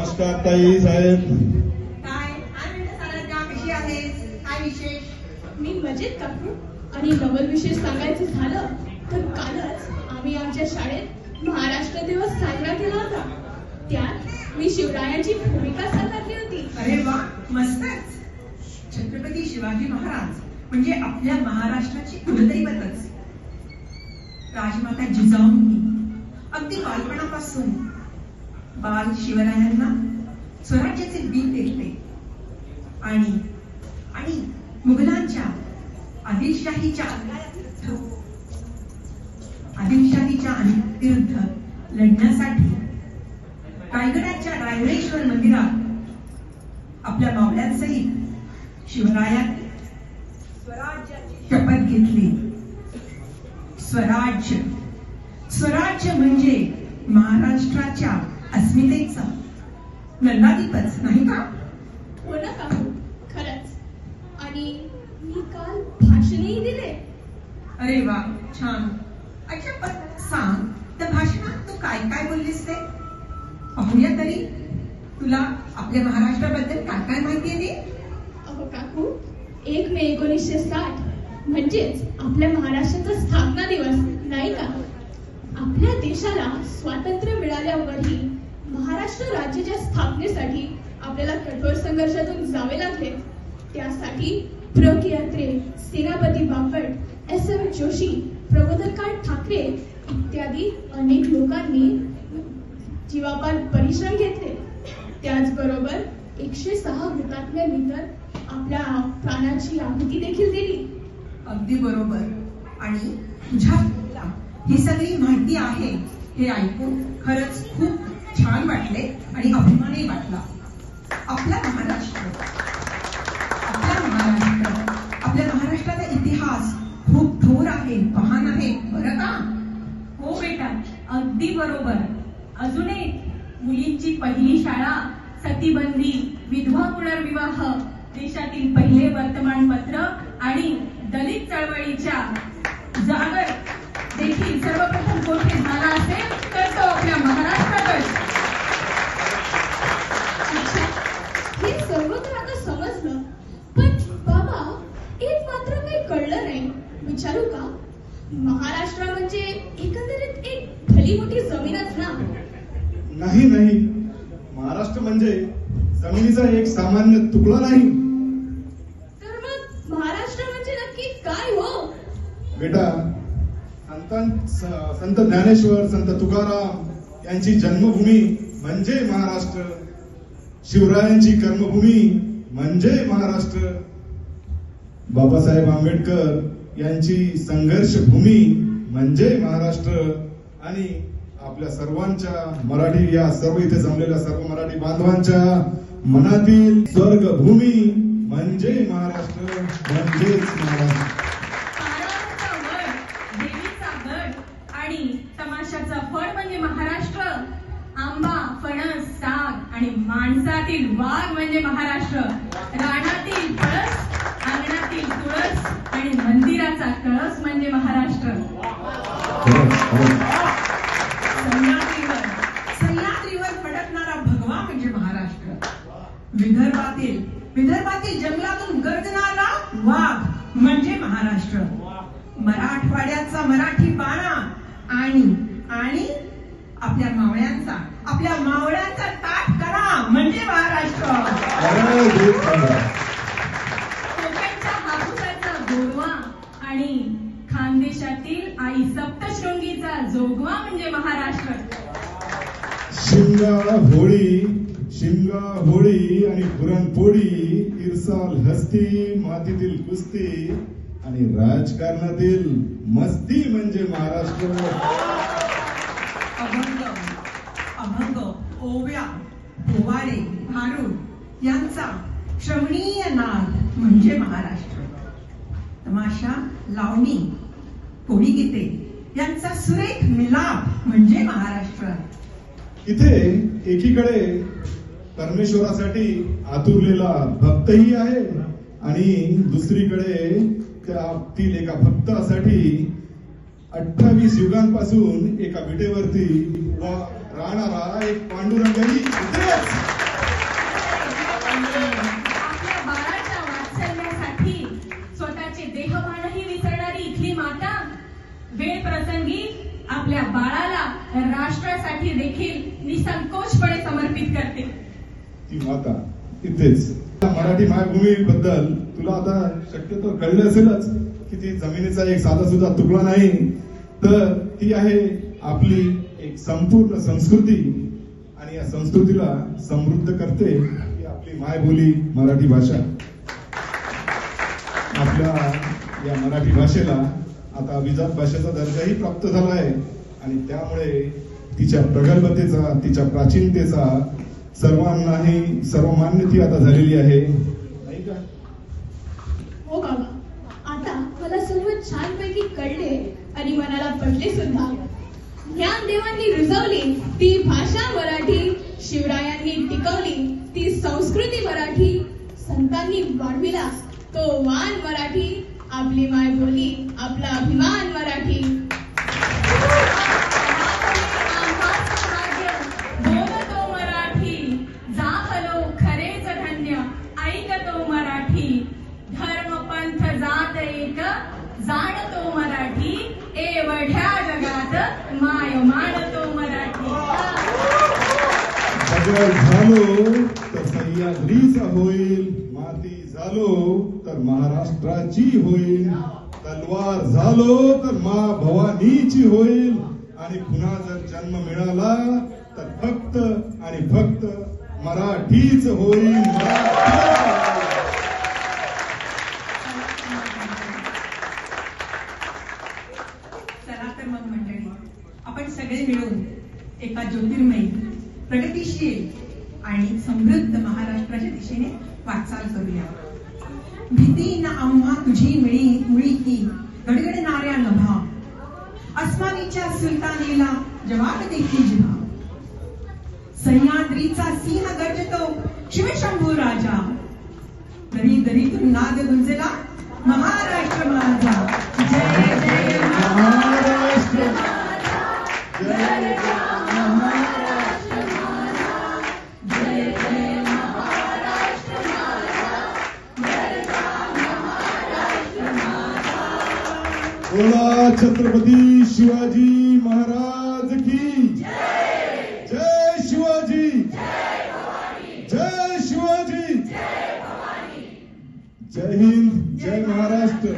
नमस्कार ताई साहेब. काय म्हणते सारंगा, कशी आहेस? काय विशेष? मी मजेत काकू. आणि नवल विशेष सांगायचं झालं तर कालच आम्ही आमच्या शाळेत महाराष्ट्र दिवस साजरा केला होता. त्यात मी शिवरायांची भूमिका साकारली होती. अरे वा, मस्तच. छत्रपती शिवाजी महाराज म्हणजे आपल्या महाराष्ट्राची कुलदैवतच. राजमाता जिजाऊंनी अगदी बालपणापासून बाल शिवरायांना स्वराज्याचे बी पेरले आणि आणि मुघलांच्या आदिलशाहीच्या विरुद्ध लढण्यासाठी रायगडाच्या रायरेश्वर मंदिरात आपल्या मावळ्यांसहित शिवरायांनी स्वराज्याची शपथ घेतली. स्वराज्य म्हणजे महाराष्ट्राच्या अस्मितेचा लल्लादीपच, नाही का? हो ना काकू, खरंच. आणि मी काल भाषणही दिले. अरे वा, छान. अच्छा, पण सांग, त्या भाषणात तू काय काय बोललीस ते पाहूया तरी. तुला आपल्या महाराष्ट्राबद्दल काय काय माहिती आहे ते? अहो काकू, 1 मे 1960 म्हणजेच आपल्या महाराष्ट्राचा स्थापना दिवस, नाही का? आपल्या देशाला स्वातंत्र्य मिळाल्यावरही महाराष्ट्र राज्याच्या स्थापनेसाठी आपल्याला कठोर संघर्षातून जावे लागले. त्यासाठी प्र. केत्रे, सेनापती बापट, SM जोशी, प्रबोधनकार ठाकरे इत्यादी अनेक लोकांनी जीवापाड परिश्रम घेतले. त्याचबरोबर 106 हुतात्म्यांनी तर आपल्या प्राणाची आहुती देखील दिली. अगदी बरोबर. आणि तुझ्या ही सगळी माहिती आहे हे ऐकून खरंच खूप छान वाटले आणि अभिमानही वाटला. आपल्या महाराष्ट्राचा इतिहास खूप थोर आहे, महान आहे, बरं का? हो बेटा, अगदी बरोबर. अजून एक, मुलींची पहिली शाळा, सतीबंदी, विधवा पुनर्विवाह, देशातील पहिले वर्तमानपत्र आणि दलित चळवळीच्या जागर देखील सर्वप्रथम कोठे झाला असेल तर तो आपल्या महाराष्ट्रातच. अच्छा, हे सर्व तर आता समजलं, पण बाबा एक मात्र काही कळलं नाही. विचारू का? महाराष्ट्र म्हणजे एकंदरीत एक भली मोठी जमीनच ना? नाही नाही, महाराष्ट्र म्हणजे जमिनीचा एक सामान्य तुकडा नाही. तर मग महाराष्ट्र म्हणजे नक्की काय हो? बेटा, संत ज्ञानेश्वर, संत तुकाराम यांची जन्मभूमी म्हणजे महाराष्ट्र. शिवरायांची कर्मभूमी म्हणजे महाराष्ट्र. बाबासाहेब आंबेडकर यांची संघर्ष भूमी म्हणजे महाराष्ट्र. आणि आपल्या सर्वांच्या मराठी, या सर्व इथे जमलेल्या सर्व मराठी बांधवांच्या मनातील स्वर्गभूमी म्हणजे महाराष्ट्र, म्हणजेच महाराष्ट्र. आणि तमाशाचा फळ म्हणजे महाराष्ट्र. आंबा, फणस, साग आणि माणसातील वाघ म्हणजे महाराष्ट्र. रानातील पळस, अंगणातील तुळस आणि मंदिराचा कळस म्हणजे महाराष्ट्र. सह्याद्रीवर फडकणारा भगवा म्हणजे महाराष्ट्र. विदर्भातील जंगलातून गर्जणारा वाघ म्हणजे महाराष्ट्र. मराठवाड्याचा मराठी बाणा आणि आपल्या मावळ्यांचा ताट करा म्हणजे महाराष्ट्र. कोकणच्या हापूसाचा गोडवा आणि खानदेशातील आई सप्तशृंगीचा जोगवा म्हणजे महाराष्ट्र. शिमगा होळी आणि पुरणपोळी, इरसाल हस्ती, मातीतील कुस्ती आणि राजकारणातील मस्ती म्हणजे महाराष्ट्र. अभंग, ओव्या, पोवाडे, भारूड यांचा श्रवणीय नाद म्हणजे महाराष्ट्र. तमाशा, लावणी, कोळीगीते यांचा सुरेख मिलाप म्हणजे महाराष्ट्र. इथे एकीकडे परमेश्वरासाठी आतुरलेला भक्तही आहे आणि दुसरीकडे त्यातील एका भक्तासाठी 28 युगांपासून एका विटेवरती राहणारा एक पांडुरंगही इथेच समर्पित करते. ती माता इथेच. मराठी मायभूमी बद्दल तुला आता शक्यतो कळलं असेलच की ती जमिनीचा एक साधा सुद्धा तुकडा नाही, तर ती आहे आपली एक संपूर्ण संस्कृती आणि या संस्कृतीला समृद्ध करते ही आपली मायबोली मराठी भाषा. आपल्या या मराठी भाषेला आता अभिजात भाषेचा दर्जाही प्राप्त झाला आहे आणि त्यामुळे तिच्या प्रगल्भतेचा, तिच्या प्राचीनतेचा सर्वांनाही सर्वमान्य ती आता झालेली आहे, नाही का? हो बाबा, आता मला सर्व छानपैकी कळले आणि मनाला पटले सुद्धा. ज्ञानदेवांनी रुजवली ती भाषा मराठी, शिवरायांनी टिकवली ती संस्कृती मराठी, संतांनी वाढविला तो वान मराठी, आपली मायबोली, आपला अभिमान मराठी. बोलतो मराठी, जाहलो खरेच धन्य, ऐकतो मराठी, धर्म पंथ जात एक, जाणतो मराठी, एवढ्या जगात माय मानतो मराठी. सगळं झालो तर सह्याद्रीचा होईल, माती झालो तर महाराष्ट्राची होईल, तलवार झालो तर मा भवानीची होईल आणि पुन्हा जर जन्म मिळाला तर फक्त आणि फक्त मराठीच होईल. चला तर मग मंडळी, आपण सगळे मिळून एका ज्योतिर्मयी, प्रगतिशील आणि समृद्ध महाराष्ट्राच्या दिशेने वाटचाल करूया. भीती ना आम्हा तुझी मुळी की गडगडणाऱ्या नभा, अस्मानीच्या सुलतानीला जवाब देती जिभा. सह्याद्रीचा सिंह गर्जतो शिवशंभू राजा, दरी दरीतून नाद गुंजला महाराष्ट्र माझा. जय जय महाराष्ट्र, जय बोला छत्रपती शिवाजी महाराज की जय. शिवाजी, जय शिवाजी, जय हिंद, जय महाराष्ट्र.